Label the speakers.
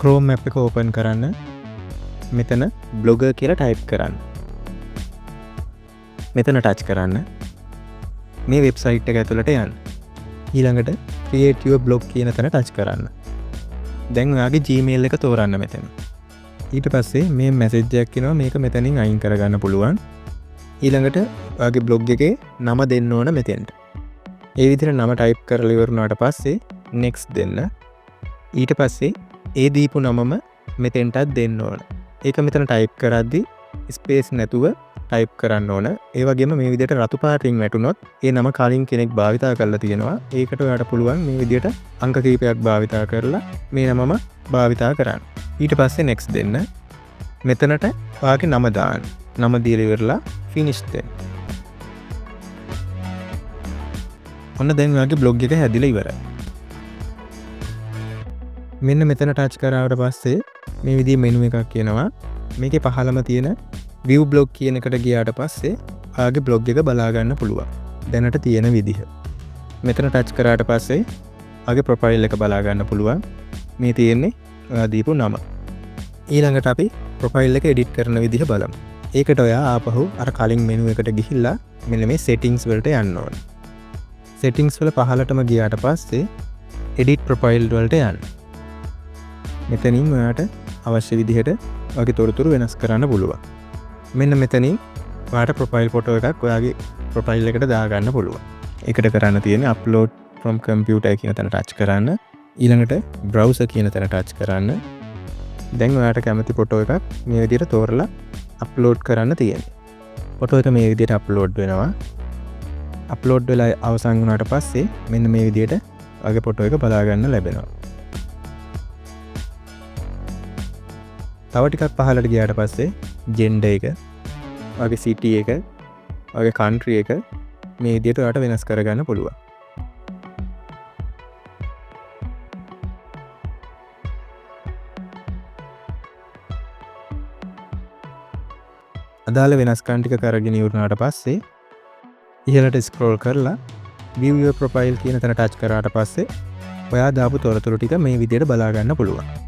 Speaker 1: Chrome app එක open කරන්න. මෙතන blogger කියලා type කරන්න. මෙතන touch කරන්න. මේ website එක ඇතුළට යන්න. ඊළඟට create your blog කියන තැන touch කරන්න. දැන් ඔයාගේ Gmail එක තෝරන්න මෙතන. ඊට පස්සේ මේ message එකක් එනවා මේක මෙතනින් අයින් කරගන්න පුළුවන්. ඊළඟට ඔයාගේ blog එකේ නම දෙන්න ඕන මෙතෙන්ට. ඒ විදිහට නම type කරලා ඉවර වුණාට පස්සේ next දෙන්න. ඊට පස්සේ ඒ දීපු නමම මෙතෙන්ටත් දෙන්න ඕන. ඒක මෙතන type කරද්දී space නැතුව type කරන්න ඕන. ඒ වගේම මේ විදිහට රතු පාටින් වැටුනොත් ඒ නම කලින් කෙනෙක් භාවිතා කරලා තියෙනවා. ඒකට ඔයාලට පුළුවන් මේ විදිහට අංක කීපයක් භාවිතා කරලා මේ නමම භාවිතා කරන්න. ඊට පස්සේ next දෙන්න. මෙතනට ඔයාගේ නම දාන්න. නම දීලා ඉවරලා finish දෙන්න. ඔන්න දැන් ඔයාගේ blog එක හැදිලා ඉවරයි. මෙන්න මෙතන ටච් කරාට පස්සේ මේ විදිහේ මෙනු එකක් කියනවා. මේකේ පහළම තියෙන view blog කියන එකට ගියාට පස්සේ ඔයාගේ blog එක බලා ගන්න පුළුවන්. දැනට තියෙන විදිහ. මෙතන ටච් කරාට පස්සේ ඔයාගේ profile එක බලා ගන්න පුළුවන්. මේ තියෙන්නේ ඔයා දීපු නම. ඊළඟට අපි profile එක edit කරන විදිහ බලමු. ඒකට ඔයා ආපහු අර කලින් මෙනු එකට ගිහිල්ලා මෙන්න මේ settings වලට යන්න ඕන. settings වල පහළටම ගියාට පස්සේ edit profile වලට යන්න. මෙතනින් ඔයාට අවශ්‍ය විදිහට ඔයාගේ තොරතුරු වෙනස් කරන්න පුළුවන්. මෙන්න මෙතනින් ඔයාට ප්‍රොෆයිල් ෆොටෝ එකක් ඔයාගේ ප්‍රොෆයිල් එකට දාගන්න පුළුවන්. ඒකට කරන්න තියෙන්නේ upload from computer කියන තැන ටච් කරන්න. ඊළඟට browser කියන තැන ටච් කරන්න. දැන් ඔයාට කැමති ෆොටෝ එකක් මේ විදිහට තෝරලා අප්ලෝඩ් කරන්න තියෙනවා. ෆොටෝ එක මේ විදිහට අප්ලෝඩ් වෙනවා. අප්ලෝඩ් වෙලා අවසන් වුණාට පස්සේ මෙන්න මේ විදිහට ඔයාගේ ෆොටෝ එක බලා ගන්න ලැබෙනවා. තව ටිකක් පහළට ගියාට පස්සේ ජෙන්ඩර් එක, ඔයාගේ සිටි එක, ඔයාගේ කන්ට්‍රි එක මේ විදිහට ඔයාලට වෙනස් කරගන්න පුළුවන්. අදාළ වෙනස්කම් ටික කරගෙන ඉවරනාට පස්සේ ඉහළට ස්ක්‍රෝල් කරලා view your profile කියන තැන ටච් කරාට පස්සේ ඔයා දාපු තොරතුරු ටික මේ විදිහට බලා ගන්න පුළුවන්.